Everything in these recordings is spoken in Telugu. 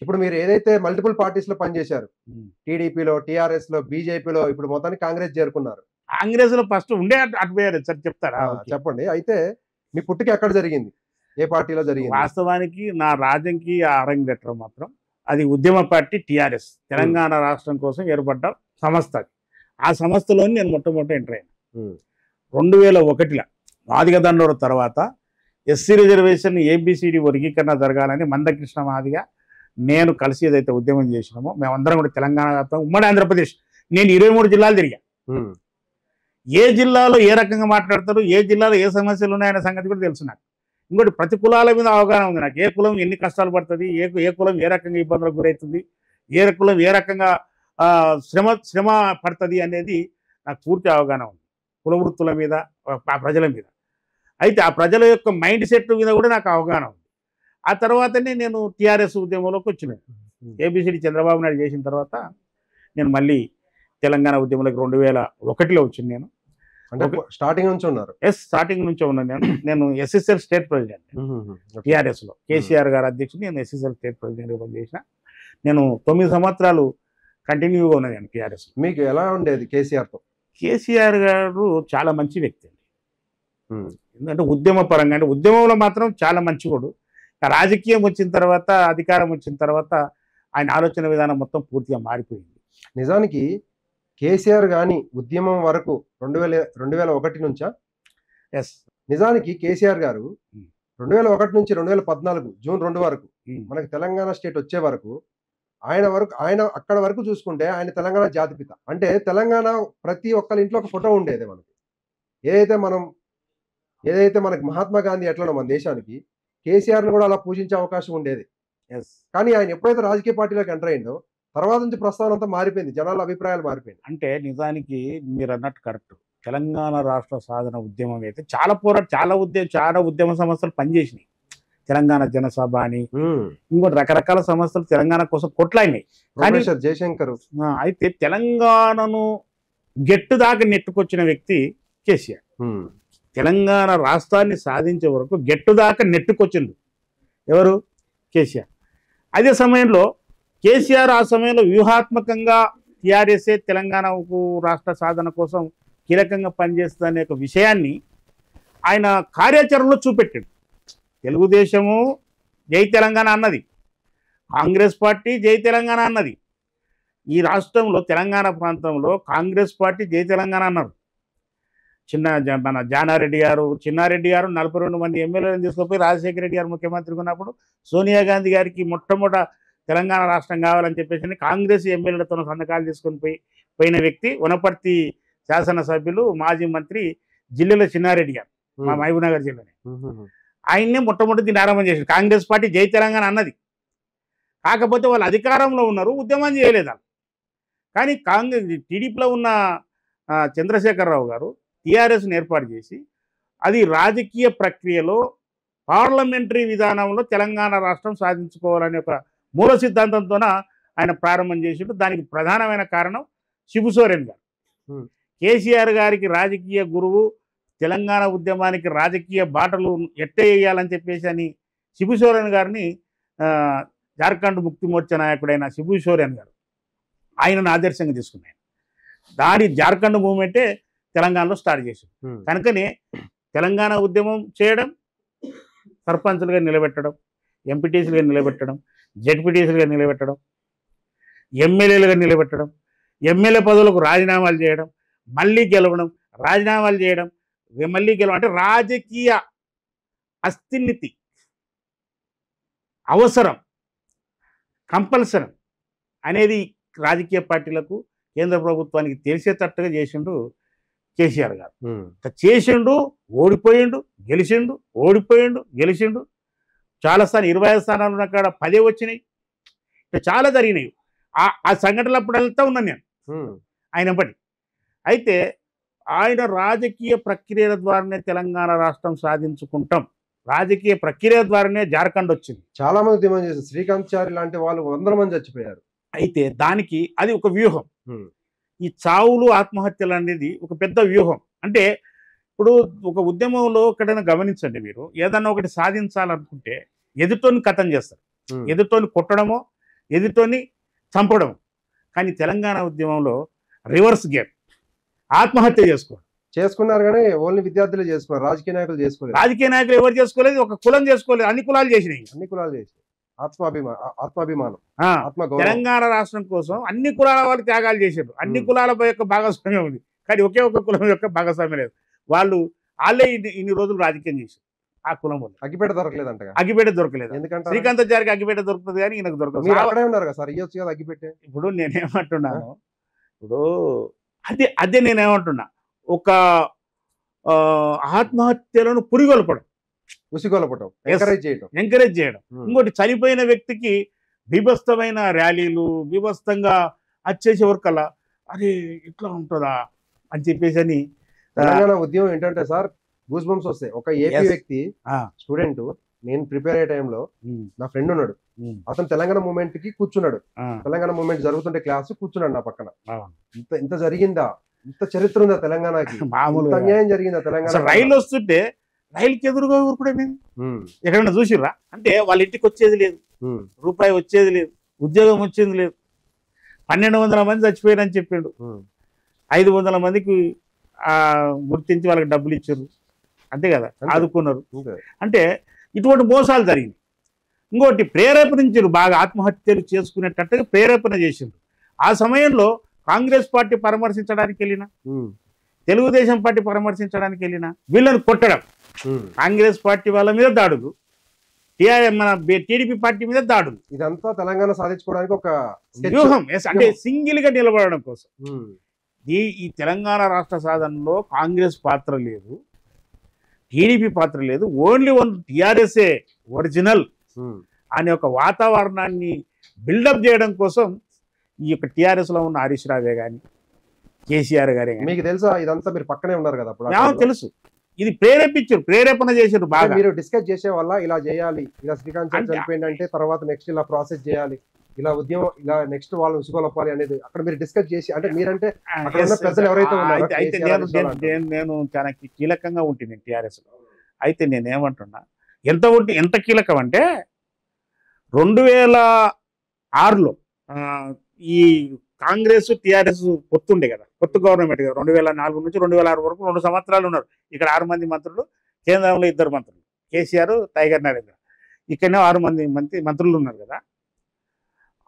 ఇప్పుడు మీరు ఏదైతే మల్టిపుల్ పార్టీస్ లో పనిచేశారు, ఉమ్. టీడీపీలో, టీఆర్ఎస్ లో, బీజేపీలో, ఇప్పుడు మొత్తానికి కాంగ్రెస్ చేరుకున్నారు. కాంగ్రెస్ లో ఫస్ట్ ఉండే అటు పోయారు సార్, చెప్తారా? ఓకే. చెప్పండి. అయితే మీ పుట్టుక ఎక్కడ జరిగింది? ఏ పార్టీలో జరిగింది? వాస్తవానికి నా రాజకీయ అరంగేట్రం మాత్రం అది ఉద్యమ పార్టీ టీఆర్ఎస్, తెలంగాణ రాష్ట్రం కోసం ఏర్పడ్డ సంస్థ అది. ఆ సంస్థలోని నేను మొట్టమొదటి ఎంటర్ అయినా 2001లో మాదిగ దండోర తర్వాత ఎస్సీ రిజర్వేషన్ ఏబిసిడి వర్గీకరణ జరగాలని మందకృష్ణ మాదిగ నేను కలిసి ఏదైతే ఉద్యమం చేసినామో మేమందరం కూడా తెలంగాణ వ్యాప్తంగా ఉమ్మడి ఆంధ్రప్రదేశ్, నేను 23 జిల్లాలు తిరిగా. ఏ జిల్లాలో ఏ రకంగా మాట్లాడతారు, ఏ జిల్లాలో ఏ సమస్యలు ఉన్నాయనే సంగతి కూడా తెలుసు నాకు. ఇంకోటి ప్రతి కులాల మీద అవగాహన ఉంది నాకు. ఏ కులం ఎన్ని కష్టాలు పడుతుంది, ఏ కులం ఏ రకంగా ఇబ్బందులకు గురవుతుంది, ఏ కులం ఏ రకంగా శ్రమ పడుతుంది అనేది నాకు పూర్తి అవగాహన ఉంది. కుల వృత్తుల మీద, ఆ ప్రజల మీద. అయితే ఆ ప్రజల యొక్క మైండ్ సెట్ మీద కూడా నాకు అవగాహన ఉంది. ఆ తర్వాతనే నేను టీఆర్ఎస్ ఉద్యమంలోకి వచ్చినాను. ఏబిసిడి చంద్రబాబు నాయుడు చేసిన తర్వాత నేను మళ్ళీ తెలంగాణ ఉద్యమంలోకి 2001లో వచ్చింది. నేను అంటే స్టార్టింగ్ నుంచి ఉన్నారు? స్టార్టింగ్ నుంచే ఉన్నాను. నేను ఎస్ఎస్ఎల్ స్టేట్ ప్రెసిడెంట్ టీఆర్ఎస్లో. కేసీఆర్ గారు అధ్యక్షుడు, నేను ఎస్ఎస్ఎల్ స్టేట్ ప్రెసిడెంట్గా పనిచేసిన. నేను 9 సంవత్సరాలు కంటిన్యూగా ఉన్నాను నేను టీఆర్ఎస్. మీకు ఎలా ఉండేది కేసీఆర్తో? కేసీఆర్ గారు చాలా మంచి వ్యక్తి అండి. ఎందుకంటే ఉద్యమ పరంగా, అంటే ఉద్యమంలో మాత్రం చాలా మంచివాడు. రాజకీయం వచ్చిన తర్వాత, అధికారం వచ్చిన తర్వాత ఆయన ఆలోచన విధానం మొత్తం పూర్తిగా మారిపోయింది. నిజానికి కేసీఆర్ గాని ఉద్యమం వరకు 2001 నుంచా? ఎస్. నిజానికి కేసీఆర్ గారు 2001 నుంచి 2014 జూన్ 2 వరకు మనకి తెలంగాణ స్టేట్ వచ్చే వరకు ఆయన అక్కడ వరకు చూసుకుంటే ఆయన తెలంగాణ జాతిపిత. అంటే తెలంగాణ ప్రతి ఒక్కరి ఇంట్లో ఒక ఫోటో ఉండేది మనకి. ఏదైతే మనకి మహాత్మా గాంధీ ఎట్లనో మన దేశానికి, కేసీఆర్ని కూడా అలా పూజించే అవకాశం ఉండేది. కానీ ఆయన ఎప్పుడైతే రాజకీయ పార్టీలోకి ఎంటర్ అయిందో తర్వాత నుంచి ప్రస్తావన అంతా మారిపోయింది, జనాల అభిప్రాయాలు మారిపోయింది. అంటే నిజానికి మీరు అన్నట్టు కరెక్ట్. తెలంగాణ రాష్ట్ర సాధన ఉద్యమం అయితే చాలా ఉద్యమ సంస్థలు పనిచేసినాయి. తెలంగాణ జనసభ అని ఇంకోటి రకరకాల సంస్థలు తెలంగాణ కోసం కొట్లాడినాయి. కానీ జయశంకర్. అయితే తెలంగాణను గెట్టు దాకా నెట్టుకొచ్చిన వ్యక్తి కేసీఆర్. తెలంగాణ రాష్ట్రాన్ని సాధించే వరకు గెట్టు దాకా నెట్టుకొచ్చింది ఎవరు? కేసీఆర్. అదే సమయంలో కేసీఆర్ ఆ సమయంలో వ్యూహాత్మకంగా టీఆర్ఎస్ఏ తెలంగాణకు రాష్ట్ర సాధన కోసం కీలకంగా పనిచేస్తుందనే ఒక విషయాన్ని ఆయన కార్యాచరణలో చూపెట్టాడు. తెలుగుదేశము జై తెలంగాణ అన్నది, కాంగ్రెస్ పార్టీ జై తెలంగాణ అన్నది. ఈ రాష్ట్రంలో తెలంగాణ ప్రాంతంలో కాంగ్రెస్ పార్టీ జై తెలంగాణ అన్నారు. మన జానారెడ్డి గారు, చిన్నారెడ్డి గారు 42 మంది ఎమ్మెల్యేలను తీసుకుపోయి రాజశేఖర రెడ్డి గారు ముఖ్యమంత్రిగా ఉన్నప్పుడు సోనియా గాంధీ గారికి మొట్టమొదట తెలంగాణ రాష్ట్రం కావాలని చెప్పేసి కాంగ్రెస్ ఎమ్మెల్యేలతో సంతకాలు తీసుకొని పోయిన వ్యక్తి వనపర్తి శాసనసభ్యులు మాజీ మంత్రి జిల్లెల చిన్నారెడ్డి గారు, మా మహబూబ్నగర్ జిల్లానే. ఆయన్నే మొట్టమొదటి ఆరంభం చేశారు. కాంగ్రెస్ పార్టీ జై తెలంగాణ అన్నది. కాకపోతే వాళ్ళు అధికారంలో ఉన్నారు, ఉద్యమం చేయలేదు. కానీ టీడీపీలో ఉన్న చంద్రశేఖరరావు గారు టీఆర్ఎస్ని ఏర్పాటు చేసి అది రాజకీయ ప్రక్రియలో పార్లమెంటరీ విధానంలో తెలంగాణ రాష్ట్రం సాధించుకోవాలనే ఒక మూల సిద్ధాంతంతో ఆయన ప్రారంభం చేసిండు. దానికి ప్రధానమైన కారణం శిబు సోరెన్ గారు. కేసీఆర్ గారికి రాజకీయ గురువు, తెలంగాణ ఉద్యమానికి రాజకీయ బాటలు ఎట్టేయాలని చెప్పేసి అని శిబు సోరెన్ గారిని, జార్ఖండ్ ముక్తి మోర్చా నాయకుడైన శిబు సోరెన్ గారు ఆయనను ఆదర్శంగా తీసుకున్నాయి. దాని జార్ఖండ్ మూవ్మెంటే తెలంగాణలో స్టార్ట్ చేశారు. కనుకనే తెలంగాణ ఉద్యమం చేయడం, సర్పంచులుగా నిలబెట్టడం, ఎంపీటీసీలుగా నిలబెట్టడం, జెడ్పీటీసీలుగా నిలబెట్టడం, ఎమ్మెల్యేలుగా నిలబెట్టడం, ఎమ్మెల్యే పదవులకు రాజీనామాలు చేయడం, మళ్ళీ గెలవడం, రాజీనామాలు చేయడం, మళ్ళీ గెలవడం, అంటే రాజకీయ అస్థిమితి అవసరం, కంపల్సరీ అనేది రాజకీయ పార్టీలకు, కేంద్ర ప్రభుత్వానికి తెలిసేటట్టుగా చేసిండు కేసీఆర్ గారు. చేసిండు, ఓడిపోయిండు, గెలిచిండు, ఓడిపోయిండు, గెలిచిండు. చాలా స్థానం 25 స్థానాలు ఉన్న కాడ 10 వచ్చినాయి. చాలా జరిగినాయి. ఆ సంఘటనలు అప్పుడు వెళ్తూ ఉన్నాను నేను ఆయన బట్టి. అయితే ఆయన రాజకీయ ప్రక్రియల ద్వారానే తెలంగాణ రాష్ట్రం సాధించుకుంటాం, రాజకీయ ప్రక్రియ ద్వారానే జార్ఖండ్ వచ్చింది. చాలా మంది ఉద్యమం చేశారు. శ్రీకాంత్ చారి లాంటి వాళ్ళు 100 మంది చచ్చిపోయారు. అయితే దానికి అది ఒక వ్యూహం. ఈ చావులు, ఆత్మహత్యలు అనేది ఒక పెద్ద వ్యూహం. అంటే ఇప్పుడు ఒక ఉద్యమంలో ఎక్కడైనా గమనించండి, మీరు ఏదన్నా ఒకటి సాధించాలనుకుంటే ఎదుటోని కథం చేస్తారు. ఎదుటోని కొట్టడమో, ఎదుటోని చంపడం. కానీ తెలంగాణ ఉద్యమంలో రివర్స్ గేమ్, ఆత్మహత్య చేసుకున్నారు కానీ ఓన్లీ విద్యార్థులు చేసుకున్నారు, రాజకీయ నాయకులు చేసుకోలేదు. రాజకీయ నాయకులు ఎవరు చేసుకోలేదు, ఒక కులం చేసుకోలేదు, అన్ని కులాలు చేసినాయి. అన్ని కులాలు చేసి ఆత్మాభిమానం, తెలంగాణ రాష్ట్రం కోసం అన్ని కులాల వాళ్ళు త్యాగాలు చేశారు, అన్ని కులాల యొక్క భాగస్వామ్యం ఉంది, కానీ ఒకే ఒక కులం యొక్క భాగస్వామ్యం లేదు. వాళ్ళే ఇన్ని రోజులు రాజకీయం చేశారు. ఆ కులం వల్ల అగ్గిపేట దొరకలేదంట, అగ్గిపేట దొరకలేదు. ఎందుకంటే శ్రీకాంతాచారికి అగ్గిపేట దొరుకుతుంది కానీ ఈయనకు దొరకదు. అక్కడే ఉన్నారు కదా సార్, ఇవ్వచ్చు కదా అగ్గిపెట్టే. ఇప్పుడు నేనేమంటున్నాను, ఇప్పుడు అదే నేనేమంటున్నా, ఒక ఆత్మహత్యలను పురిగొల్పడం, ఉసిగొల్పడం, ఎంకరేజ్ చేయడం. ఇంకోటి చనిపోయిన వ్యక్తికి బీభత్సమైన ర్యాలీలు, బీభత్సంగా వచ్చేసే వరకల్లా అరే ఇట్లా ఉంటుందా అని చెప్పేసి అని. తెలంగాణ ఉద్యమం ఏంటంటే సార్ గూస్ బంప్స్ వస్తాయి. ఒక ఏపీ వ్యక్తి స్టూడెంట్, నేను ప్రిపేర్ అయ్యే టైంలో నా ఫ్రెండ్ ఉన్నాడు, అతను తెలంగాణ మూమెంట్ కి కూర్చున్నాడు. తెలంగాణ మూమెంట్ జరుగుతుంటే క్లాస్ కూర్చున్నాడు నా పక్కన. ఇంత జరిగిందా, ఇంత చరిత్ర ఉందా తెలంగాణకి, అన్యాయం జరిగిందా తెలంగాణ. రైలు వస్తుంటే రైలుకి ఎదురుగా ఊరుకుడే మేము ఎక్కడైనా చూసిర్రా అంటే వాళ్ళ ఇంటికి వచ్చేది లేదు, రూపాయి వచ్చేది లేదు, ఉద్యోగం వచ్చేది లేదు. 1200 మంది చచ్చిపోయారని చెప్పిండు, 500 మందికి గుర్తించి వాళ్ళకి డబ్బులు ఇచ్చారు, అంతే కదా, ఆదుకున్నారు. అంటే ఇటువంటి మోసాలు జరిగినాయి. ఇంకోటి ప్రేరేపణించారు, బాగా ఆత్మహత్యలు చేసుకునేటట్టుగా ప్రేరేపణ చేసిండ్రు. ఆ సమయంలో కాంగ్రెస్ పార్టీ పరామర్శించడానికి వెళ్ళినా, తెలుగుదేశం పార్టీ పరామర్శించడానికి వెళ్ళినా వీళ్ళని కొట్టడం, కాంగ్రెస్ పార్టీ వాళ్ళ మీద దాడులు, మన టీడీపీ పార్టీ మీద దాడులు. ఇదంతా తెలంగాణ సాధించుకోవడానికి ఒక వ్యూహం, అంటే సింగిల్ గా నిలబడడం కోసం. ఈ తెలంగాణ రాష్ట్ర సాధనలో కాంగ్రెస్ పాత్ర లేదు, టీడీపీ పాత్ర లేదు, ఓన్లీ వన్ టీఆర్ఎస్ఏ ఒరిజినల్ అనే ఒక వాతావరణాన్ని బిల్డప్ చేయడం కోసం ఈ యొక్క టీఆర్ఎస్ లో ఉన్న హరీష్ రావే కానీ, కేసీఆర్ గారే కానీ. మీకు తెలుసా ఇదంతా, మీరు పక్కనే ఉన్నారు కదా అప్పుడు, నాకు తెలుసు. ఇది ప్రేరేపణ చేశారు బాగా. మీరు డిస్కస్ చేసే వల్ల ఇలా చేయాలి, ఇలా శ్రీకాంత్ చనిపోయింది అంటే తర్వాత నెక్స్ట్ ఇలా ప్రాసెస్ చేయాలి, ఇలా ఉద్యమం ఇలా నెక్స్ట్ వాళ్ళు ఉసుగొలపాలి అనేది అక్కడ మీరు డిస్కస్ చేసి, అంటే మీరంటే పెద్దలు ఎవరైతే ఉన్నారో. అయితే నేను చాలా కీలకంగా ఉంటుంది టీఆర్ఎస్ లో. అయితే నేనేమంటున్నా, ఎంత కీలకం అంటే 2006లో ఈ కాంగ్రెస్ టీఆర్ఎస్ పొత్తుండే కదా, కొత్త గవర్నమెంట్ కదా, 2004 నుంచి 2006 వరకు 2 సంవత్సరాలు ఉన్నారు. ఇక్కడ 6 మంది మంత్రులు, కేంద్రంలో 2 మంత్రులు, కేసీఆర్, టైగర్ నరేంద్ర. ఇక్కడనే 6 మంది మంత్రులు ఉన్నారు కదా.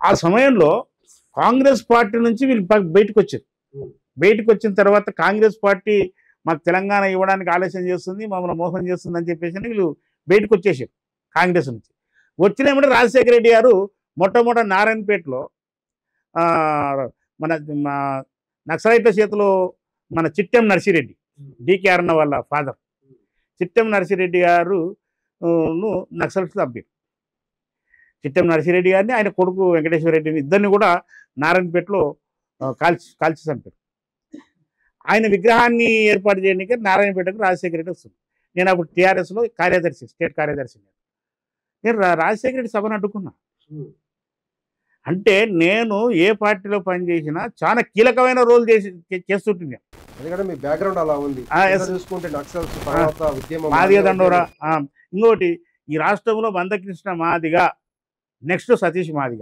ఆ సమయంలో కాంగ్రెస్ పార్టీ నుంచి వీళ్ళు బయటకు వచ్చారు. బయటకు వచ్చిన తర్వాత కాంగ్రెస్ పార్టీ మాకు తెలంగాణ ఇవ్వడానికి ఆలోచన చేస్తుంది, మమ్మల్ని మోసం చేస్తుంది అని చెప్పేసి వీళ్ళు బయటకు వచ్చేసారు కాంగ్రెస్ నుంచి. వచ్చినేమంటే రాజశేఖర రెడ్డి గారు మొట్టమొదటి నారాయణపేటలో మన నక్సలైట్ల చేతిలో మన చిట్టెం నర్సిరెడ్డి, డికే అరుణ వాళ్ళ ఫాదర్ చిట్టెం నర్సిరెడ్డి గారు నక్సలైట్స్ చంపారు. చిట్టెం నర్సిరెడ్డి గారిని, ఆయన కొడుకు వెంకటేశ్వర రెడ్డిని, ఇద్దరిని కూడా నారాయణపేటలో కాల్చి చంపారు. ఆయన విగ్రహాన్ని ఏర్పాటు చేయడానికి నారాయణపేటకు రాజశేఖర రెడ్డి వస్తుంది. నేను అప్పుడు టీఆర్ఎస్లో కార్యదర్శి, స్టేట్ కార్యదర్శి. నేను రాజశేఖర రెడ్డి సభను అడ్డుకున్నా. అంటే నేను ఏ పార్టీలో పనిచేసినా చాలా కీలకమైన రోల్ చేస్తుంటున్నాను. ఎందుకంటే మీ బ్యాక్గ్రౌండ్ అలా ఉంది. చూసుకుంటే మాదిగ దండోరా. ఇంకోటి, ఈ రాష్ట్రంలో మందకృష్ణ మాదిగ, నెక్స్ట్ సతీష్ మాదిగ.